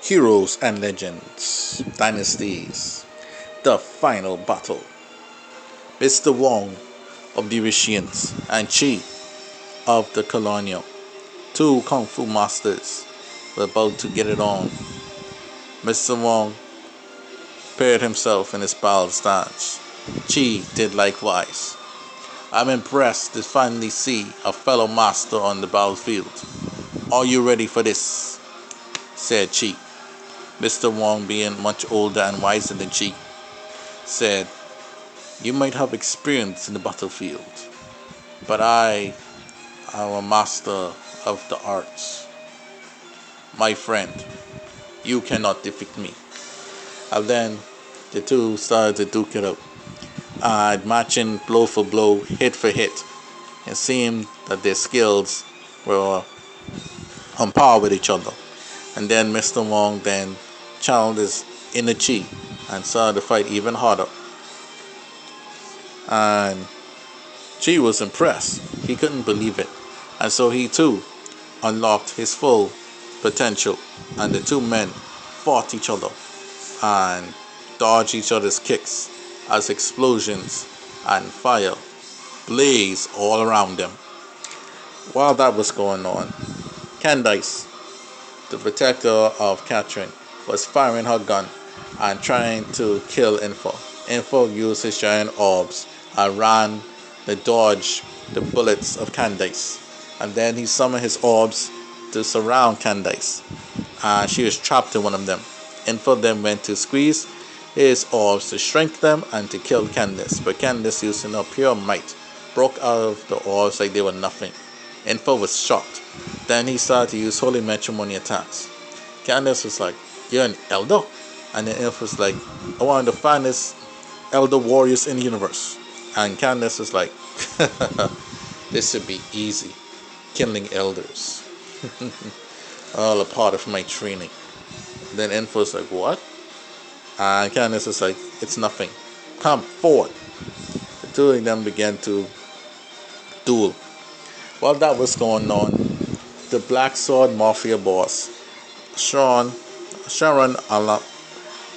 Heroes and Legends, Dynasties, the final battle. Mr. Wong of the Ricians and Chi of the Colonial, two kung fu masters, were about to get it on. Mr. Wong prepared himself in his battle stance. Chi did likewise. I'm impressed to finally see a fellow master on the battlefield. Are you ready for this? Said Chi. Mr. Wong, being much older and wiser than Chi, said, You might have experience in the battlefield, but I am a master of the arts. My friend, you cannot defeat me. And then the two started to duke it out, matching blow for blow, hit for hit. It seemed that their skills were on par with each other. And then Mr. Wong then channeled his inner Chi and started to fight even harder. And Chi was impressed. He couldn't believe it. And so he too unlocked his full potential. And the two men fought each other and dodged each other's kicks as explosions and fire blazed all around them. While that was going on, Candice, the protector of Catherine, was firing her gun and trying to kill Info. Info used his giant orbs and ran to dodge the bullets of Candice. And then he summoned his orbs to surround Candice. And she was trapped in one of them. Info then went to squeeze his orbs to shrink them and to kill Candice. But Candice, using her pure might, broke out of the orbs like they were nothing. Info was shocked. Then he started to use holy matrimony attacks. Candice was like, You're an elder? And then Info was like, I want the finest elder warriors in the universe. And Candice was like, This should be easy. Killing elders. All a part of my training. Then Info was like, What? And Candice was like, It's nothing. Come forward. The two of them began to duel. While that was going on, the Black Sword Mafia boss, Sharon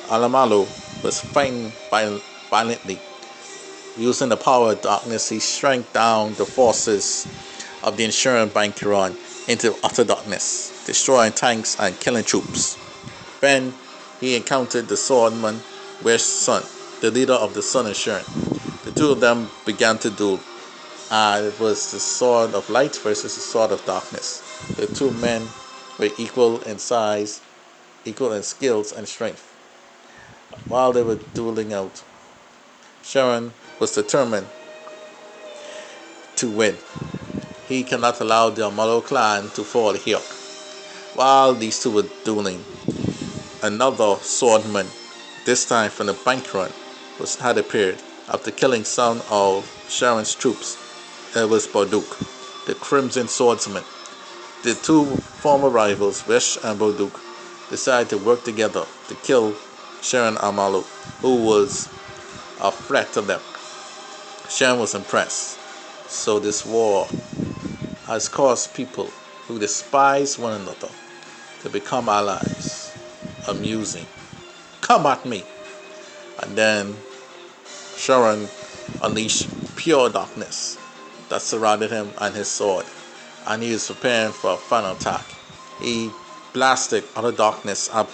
Alamalu, was fighting violently. Using the power of darkness, he shrank down the forces of the insurance banker into utter darkness, destroying tanks and killing troops. Then he encountered the swordman West Sun, the leader of the Sun Insurance. The two of them began to duel. It was the sword of light versus the sword of darkness. The two men were equal in size, equal in skills and strength. While they were dueling out, Sharon was determined to win. He cannot allow the Amalo clan to fall here. While these two were dueling, another swordman, this time from the bank run, had appeared. After killing some of Sharon's troops, it was Barduk, the Crimson Swordsman. The two former rivals, Vesh and Barduk, decided to work together to kill Sharon Amalu, who was a threat to them. Sharon was impressed. So this war has caused people who despise one another to become allies. Amusing. Come at me. And then Sharon unleashed pure darkness that surrounded him and his sword, and he was preparing for a final attack. He blasted utter darkness up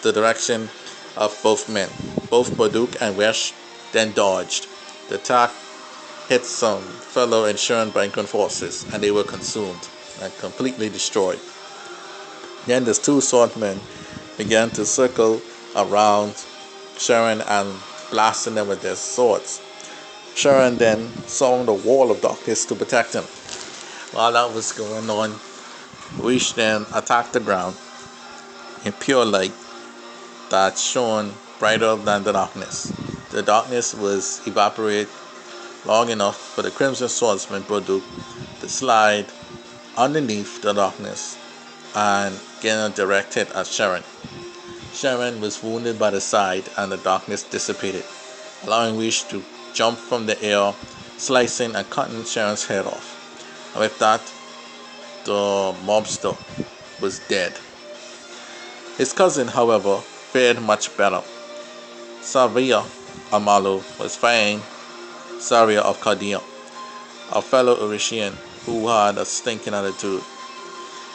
the direction of both men. Both Barduk and Wesh then dodged. The attack hit some fellow insurance banking forces, and they were consumed and completely destroyed. Then the two swordmen began to circle around Sharon and blasting them with their swords. Sharon then swung the wall of darkness to protect him. While that was going on, Wish then attacked the ground in pure light that shone brighter than the darkness. The darkness was evaporated long enough for the Crimson Swordsman Barduk to slide underneath the darkness and get a direct hit at Sharon. Sharon was wounded by the side and the darkness dissipated, allowing Wish to jump from the air, slicing and cutting Sharon's head off. And with that, the mobster was dead. His cousin, however, fared much better. Savia Amalu was fighting Saria of Cardia, a fellow Orishian who had a stinking attitude.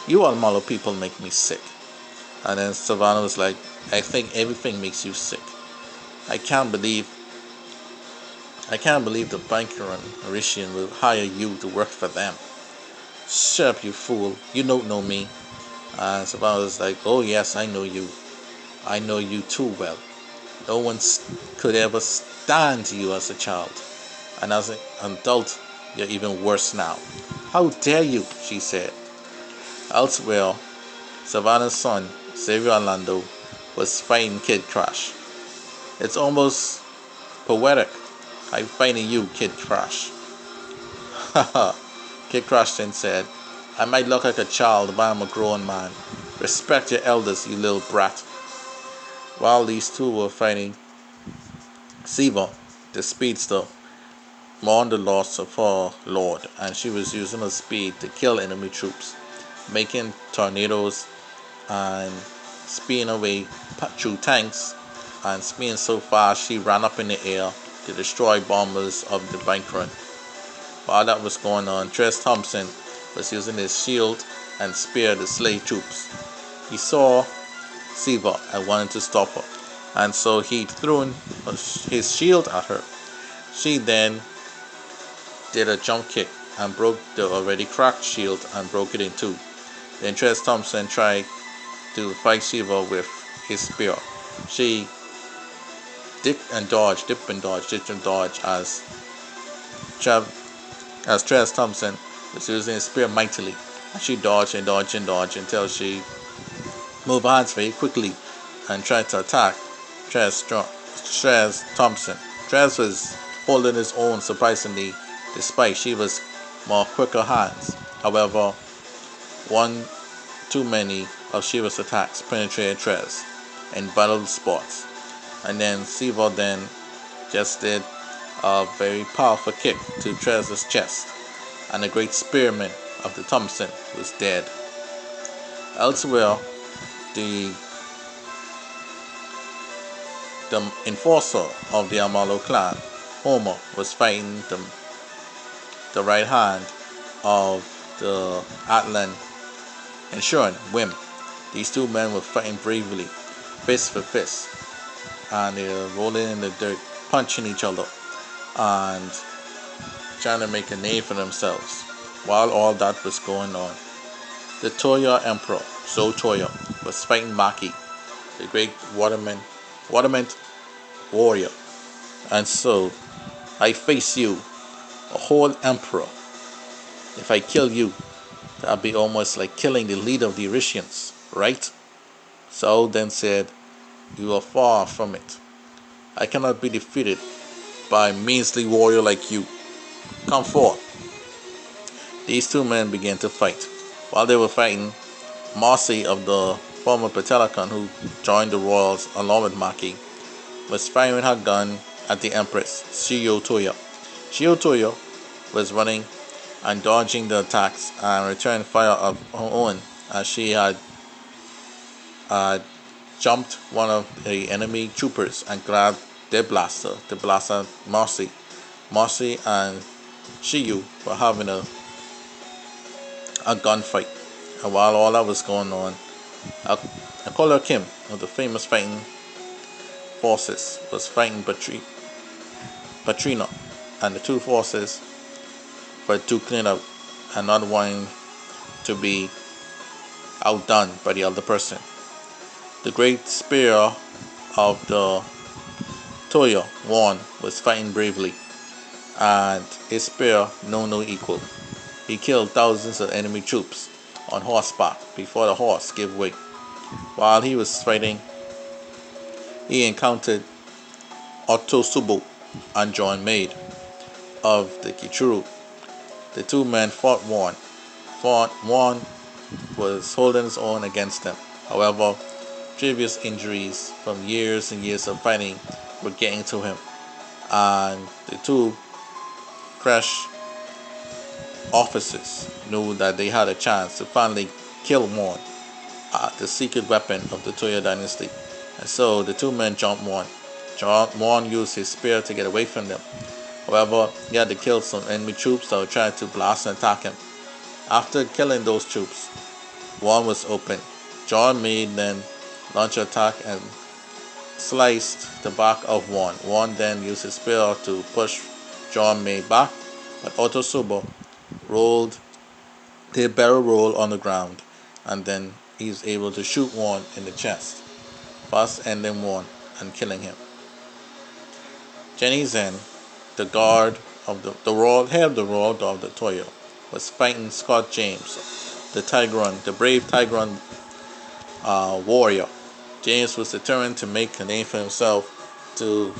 You Almalo people make me sick. And then Savannah was like, I think everything makes you sick. I can't believe the banker and Orishian will hire you to work for them. Shut up, you fool. You don't know me. And Savannah was like, oh yes, I know you. I know you too well. No one could ever stand you as a child. And as an adult, you're even worse now. How dare you, she said. Elsewhere, Savannah's son, Xavier Orlando, was fighting Kid Crash. It's almost poetic. I'm fighting you, Kid Crash. Haha. Kid Crash then said, I might look like a child, but I'm a grown man. Respect your elders, you little brat. While these two were fighting, Siva, the speedster, mourned the loss of her lord, and she was using her speed to kill enemy troops, making tornadoes and speeding away through tanks, and speeding so fast she ran up in the air to destroy bombers of the bank run. While that was going on, Tress Thompson was using his shield and spear to slay troops. He saw Siva and wanted to stop her, and so he threw his shield at her. She then did a jump kick and broke the already cracked shield and broke it in two. Then Tress Thompson tried to fight Siva with his spear. She dipped and dodged as Tress Thompson was using his spear mightily. And she dodged until she moved her hands very quickly and tried to attack Tress Thompson. Tress was holding his own surprisingly, despite she was more quicker hands. However, one too many of Shiva's attacks penetrated Tress in vital spots. And then Siva then just did a very powerful kick to Tress's chest, and the great spearman of the Thompson was dead. Elsewhere, the enforcer of the Amalo clan, Homer, was fighting the right hand of the Atlan insurance, Wim. These two men were fighting bravely, fist for fist, and they were rolling in the dirt, punching each other, and trying to make a name for themselves. While all that was going on, the Toya Emperor, Zo Toya, was fighting Maki, the great waterman warrior. And so, I face you, a whole emperor. If I kill you, that'll be almost like killing the leader of the Orishians, right? Saul then said, you are far from it. I cannot be defeated by a measly warrior like you. Come forth. These two men began to fight. While they were fighting, Marcy of the former Patelakan, who joined the royals along with Maki, was firing her gun at the Empress, Shiyo Toya. Shiyo Toya was running and dodging the attacks and returning fire of her own, as she had jumped one of the enemy troopers and grabbed their blaster to blast at Marcy. Marcy and Shiyu were having a gunfight. And while all that was going on, Akola Kim of the famous fighting forces was fighting Patrina, and the two forces were duking it out and not wanting to be outdone by the other person. The great spear of the Toya Wan was fighting bravely, and his spear knew no equal. He killed thousands of enemy troops on horseback before the horse gave way. While he was fighting, he encountered Otosubo and John Maid of the Kichuru. The two men fought Wan. Wan was holding his own against them. However, previous injuries from years and years of fighting were getting to him, and the two fresh officers knew that they had a chance to finally kill Wan. the secret weapon of the Toyo dynasty. And so the two men jumped one. Juan used his spear to get away from them. However, he had to kill some enemy troops that were trying to blast and attack him. After killing those troops, Juan was open. John made then launch an attack and sliced the back of Juan. Juan then used his spear to push John May back, but Otosubo did a barrel roll on the ground, and then he's able to shoot Juan in the chest, thus ending Juan and killing him. Jenny Zen, the guard of the royal head of the royal dog of the Toyo, was fighting Scott James, the brave Tigron warrior. James was determined to make a name for himself, to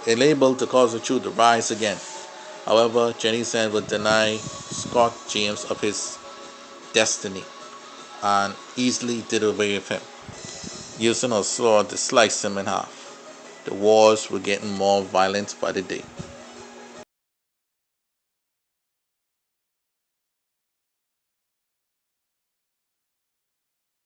enable the cause of truth to rise again. However, Jenny Zen would deny Scott James of his destiny and easily did away with him, using her sword to slice him in half. The wars were getting more violent by the day.